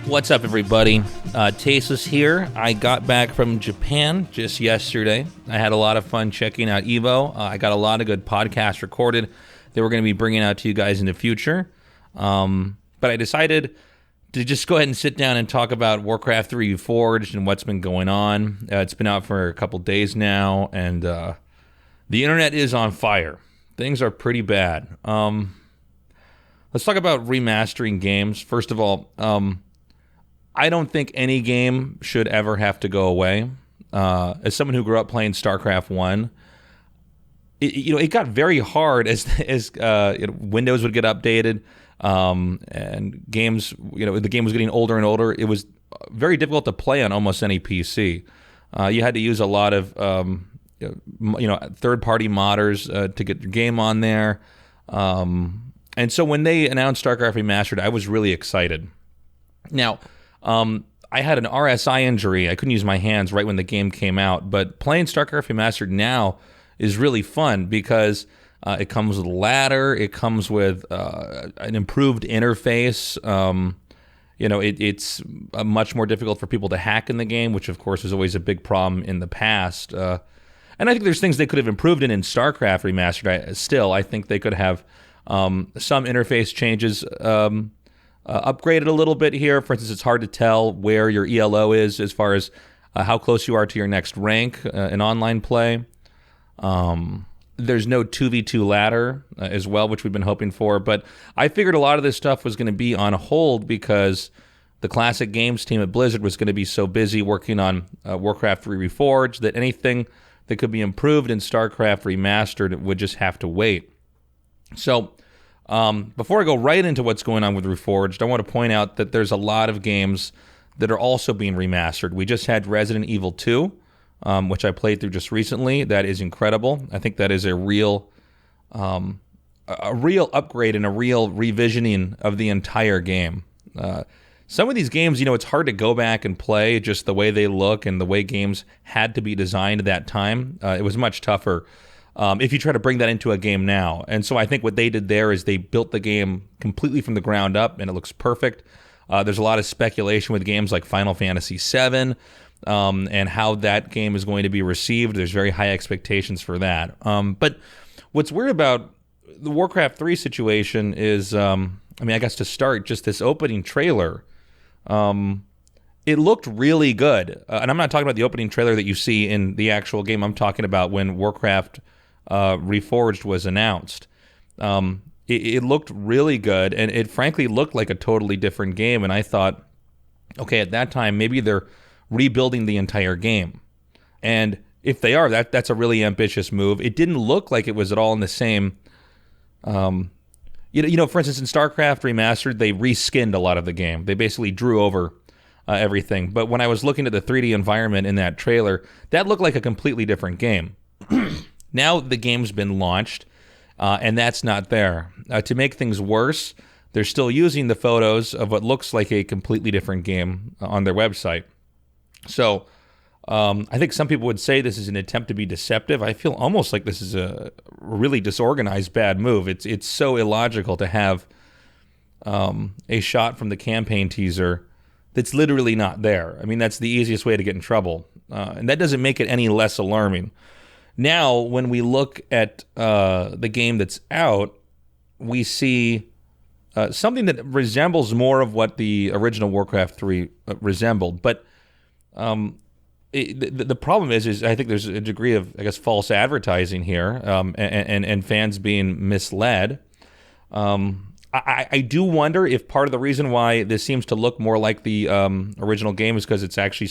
What's up, everybody? Tasteless here. I got back from Japan just yesterday. I had a lot of fun checking out EVO. I got a lot of good podcasts recorded that we're going to be bringing out to you guys in the future. But I decided to just go ahead and sit down and talk about WarCraft 3 Reforged and what's been going on. It's been out for a couple days now, and the internet is on fire. Things are pretty bad. Let's talk about remastering games. First of all, I don't think any game should ever have to go away. As someone who grew up playing StarCraft 1, it got very hard as Windows would get updated, and games, the game was getting older and older. It was very difficult to play on almost any PC. You had to use a lot of third-party modders to get your game on there. And so when they announced StarCraft Remastered, I was really excited. Now, I had an RSI injury. I couldn't use my hands right when the game came out, but playing StarCraft Remastered now is really fun because it comes with a ladder. It comes with an improved interface. It's much more difficult for people to hack in the game, which of course was always a big problem in the past. And I think there's things they could have improved in StarCraft Remastered. I think they could have some interface changes upgraded a little bit here. For instance, it's hard to tell where your ELO is as far as how close you are to your next rank in online play. There's no 2v2 ladder as well, which we've been hoping for. But I figured a lot of this stuff was going to be on hold because the Classic Games team at Blizzard was going to be so busy working on WarCraft 3 Reforged that anything that could be improved in StarCraft Remastered would just have to wait. So before I go right into what's going on with Reforged, I want to point out that there's a lot of games that are also being remastered. We just had Resident Evil 2, which I played through just recently. That is incredible. I think that is a real upgrade and a real revisioning of the entire game. Some of these games, it's hard to go back and play just the way they look and the way games had to be designed at that time. It was much tougher if you try to bring that into a game now. And so I think what they did there is they built the game completely from the ground up, and it looks perfect. There's a lot of speculation with games like Final Fantasy VII and how that game is going to be received. There's very high expectations for that. But what's weird about the WarCraft 3 situation is, I guess to start, just this opening trailer, it looked really good. And I'm not talking about the opening trailer that you see in the actual game. I'm talking about when WarCraft Reforged was announced. It looked really good, and it frankly looked like a totally different game. And I thought, okay, at that time, maybe they're rebuilding the entire game. And if they are, that's a really ambitious move. It didn't look like it was at all in the same. For instance, in StarCraft Remastered, they reskinned a lot of the game. They basically drew over everything. But when I was looking at the 3D environment in that trailer, that looked like a completely different game. Now the game's been launched, and that's not there. To make things worse, they're still using the photos of what looks like a completely different game on their website. So I think some people would say this is an attempt to be deceptive. I feel almost like this is a really disorganized bad move. It's so illogical to have a shot from the campaign teaser that's literally not there. That's the easiest way to get in trouble. And that doesn't make it any less alarming. Now, when we look at the game that's out, we see something that resembles more of what the original WarCraft 3 resembled. But the problem is I think there's a degree of, false advertising here, and fans being misled. I do wonder if part of the reason why this seems to look more like the original game is because it's actually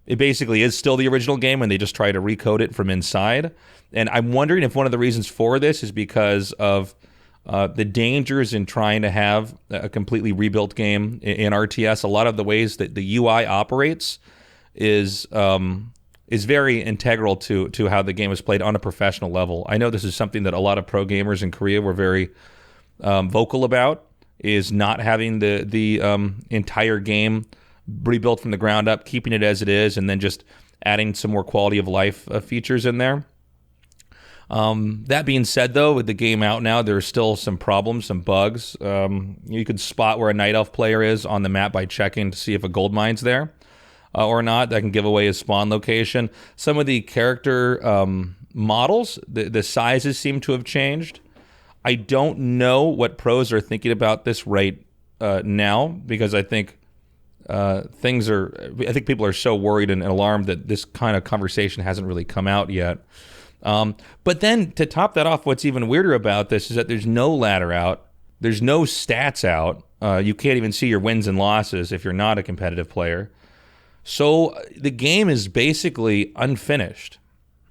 it basically is still the original game, and they just try to recode it from inside. And I'm wondering if one of the reasons for this is because of the dangers in trying to have a completely rebuilt game in RTS. A lot of the ways that the UI operates is very integral to how the game is played on a professional level. I know this is something that a lot of pro gamers in Korea were very vocal about, is not having the entire game rebuilt from the ground up, keeping it as it is, and then just adding some more quality of life features in there. That being said, though, with the game out now, there's still some problems, some bugs. You can spot where a Night Elf player is on the map by checking to see if a gold mine's there or not. That can give away his spawn location. Some of the character models, the sizes seem to have changed. I don't know what pros are thinking about this right now, because I think people are so worried and alarmed that this kind of conversation hasn't really come out yet. But then to top that off, what's even weirder about this is that there's no ladder out. There's no stats out. You can't even see your wins and losses if you're not a competitive player. So the game is basically unfinished.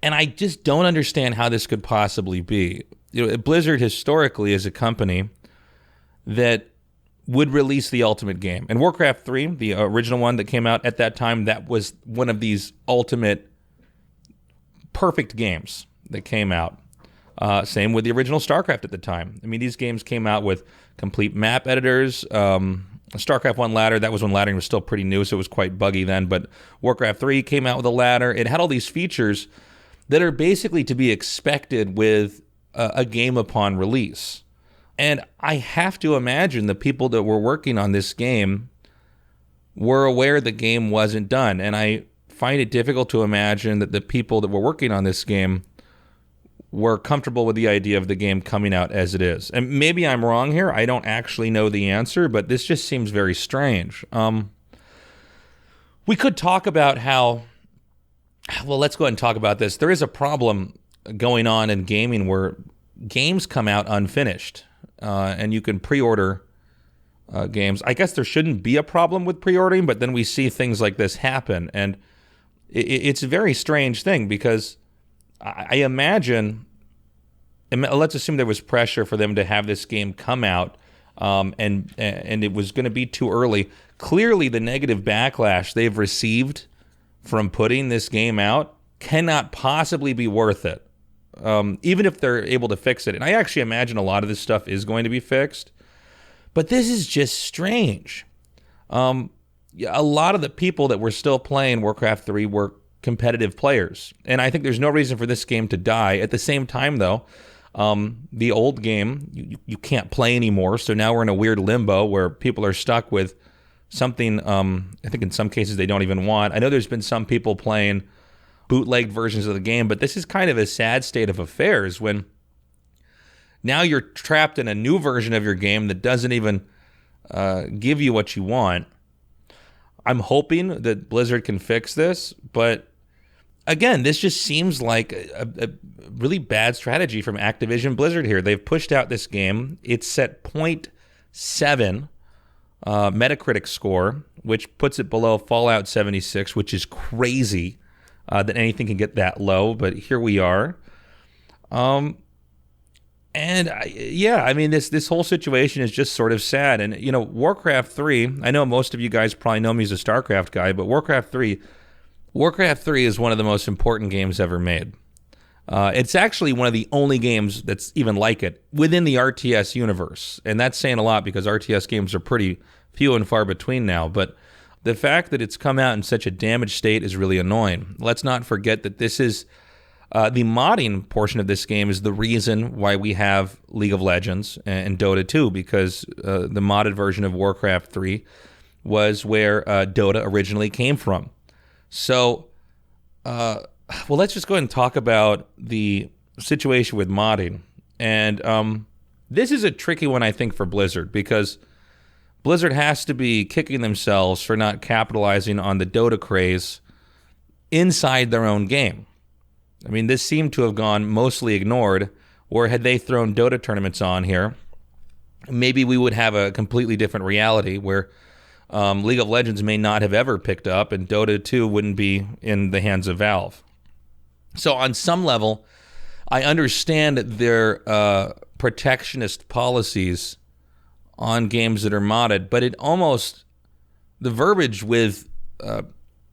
And I just don't understand how this could possibly be. Blizzard historically is a company that would release the ultimate game. And WarCraft 3, the original one that came out at that time, that was one of these ultimate perfect games that came out. Same with the original StarCraft at the time. I mean, these games came out with complete map editors. StarCraft 1 ladder, that was when laddering was still pretty new, so it was quite buggy then. But WarCraft 3 came out with a ladder. It had all these features that are basically to be expected with a game upon release. And I have to imagine the people that were working on this game were aware the game wasn't done. And I find it difficult to imagine that the people that were working on this game were comfortable with the idea of the game coming out as it is. And maybe I'm wrong here. I don't actually know the answer, but this just seems very strange. We could talk about how... Well, let's go ahead and talk about this. There is a problem going on in gaming where games come out unfinished, and you can pre-order games. I guess there shouldn't be a problem with pre-ordering, but then we see things like this happen, and it's a very strange thing, because I imagine, let's assume there was pressure for them to have this game come out, and it was going to be too early. Clearly, the negative backlash they've received from putting this game out cannot possibly be worth it, even if they're able to fix it. And I actually imagine a lot of this stuff is going to be fixed, but this is just strange. A lot of the people that were still playing Warcraft 3 were competitive players, and I think there's no reason for this game to die. At the same time, though, the old game, you can't play anymore, so now we're in a weird limbo where people are stuck with something I think in some cases they don't even want. I know there's been some people playing bootlegged versions of the game, but this is kind of a sad state of affairs when now you're trapped in a new version of your game that doesn't even give you what you want. I'm hoping that Blizzard can fix this, but again, this just seems like a really bad strategy from Activision Blizzard here. They've pushed out this game. It's set 0.7 Metacritic score, which puts it below Fallout 76, which is crazy that anything can get that low, but here we are. I mean, this whole situation is just sort of sad. And, Warcraft 3, I know most of you guys probably know me as a StarCraft guy, but Warcraft 3 is one of the most important games ever made. It's actually one of the only games that's even like it within the RTS universe. And that's saying a lot because RTS games are pretty few and far between now. But the fact that it's come out in such a damaged state is really annoying. Let's not forget that this is the modding portion of this game is the reason why we have League of Legends and Dota 2, because the modded version of Warcraft 3 was where Dota originally came from. So, well, let's just go ahead and talk about the situation with modding. And this is a tricky one, I think, for Blizzard, because Blizzard has to be kicking themselves for not capitalizing on the Dota craze inside their own game. I mean, this seemed to have gone mostly ignored, or had they thrown Dota tournaments on here, maybe we would have a completely different reality where League of Legends may not have ever picked up and Dota 2 wouldn't be in the hands of Valve. So on some level, I understand their protectionist policies on games that are modded, but it almost, the verbiage with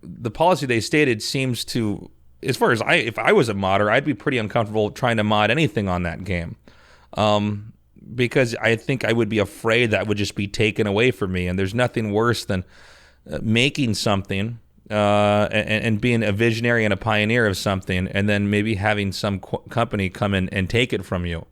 the policy they stated seems to, as far as if I was a modder, I'd be pretty uncomfortable trying to mod anything on that game. Because I think I would be afraid that would just be taken away from me. And there's nothing worse than making something and being a visionary and a pioneer of something, and then maybe having some company come in and take it from you.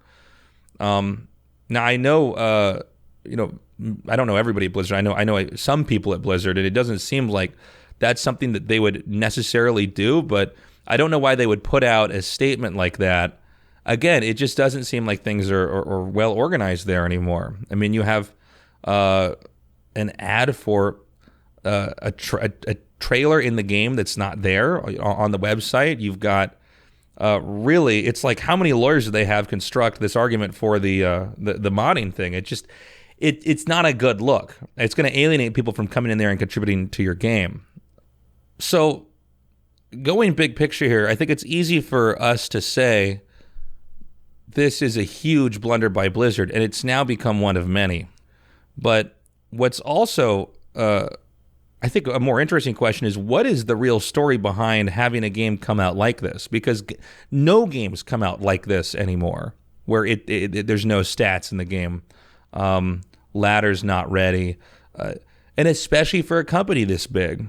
Now I know, I don't know everybody at Blizzard. I know some people at Blizzard, and it doesn't seem like that's something that they would necessarily do, but I don't know why they would put out a statement like that. Again, it just doesn't seem like things are well organized there anymore. I mean, you have an ad for a trailer in the game that's not there on the website. You've got really, it's like, how many lawyers do they have construct this argument for the modding thing? It's not a good look. It's going to alienate people from coming in there and contributing to your game. So going big picture here, I think it's easy for us to say this is a huge blunder by Blizzard, and it's now become one of many. But what's also, I think, a more interesting question is, what is the real story behind having a game come out like this? Because no games come out like this anymore, where there's no stats in the game. Ladder's not ready, and especially for a company this big.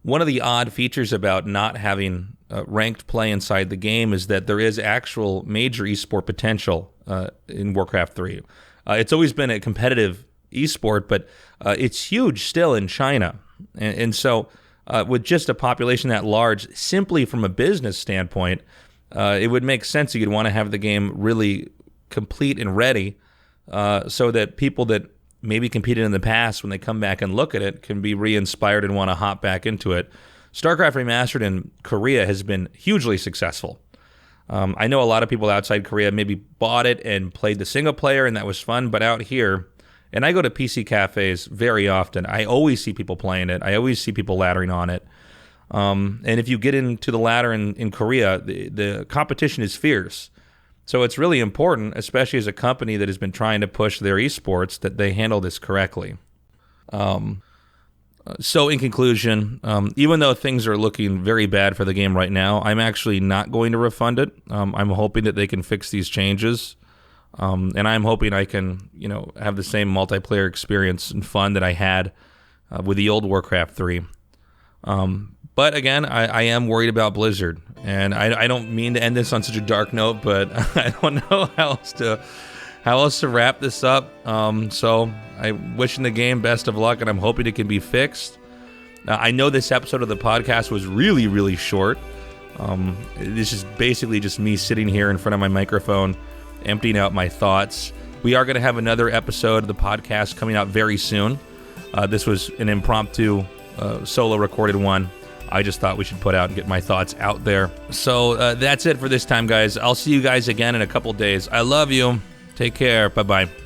One of the odd features about not having ranked play inside the game is that there is actual major esport potential in WarCraft 3. It's always been a competitive esport, but it's huge still in China. And so with just a population that large, simply from a business standpoint, it would make sense that you'd want to have the game really complete and ready so that people that maybe competed in the past, when they come back and look at it, can be re-inspired and want to hop back into it. StarCraft Remastered in Korea has been hugely successful. I know a lot of people outside Korea maybe bought it and played the single player, and that was fun, but out here, and I go to PC cafes very often, I always see people playing it. I always see people laddering on it. And if you get into the ladder in Korea, the competition is fierce. So it's really important, especially as a company that has been trying to push their esports, that they handle this correctly. So in conclusion, even though things are looking very bad for the game right now, I'm actually not going to refund it. I'm hoping that they can fix these changes. And I'm hoping I can, have the same multiplayer experience and fun that I had with the old WarCraft 3. But again, I am worried about Blizzard, and I don't mean to end this on such a dark note, but I don't know how else to wrap this up. So I'm wishing the game best of luck, and I'm hoping it can be fixed. I know this episode of the podcast was really, really short. This is basically just me sitting here in front of my microphone, emptying out my thoughts. We are going to have another episode of the podcast coming out very soon. This was an impromptu solo recorded one. I just thought we should put out and get my thoughts out there. So that's it for this time, guys. I'll see you guys again in a couple days. I love you. Take care. Bye-bye.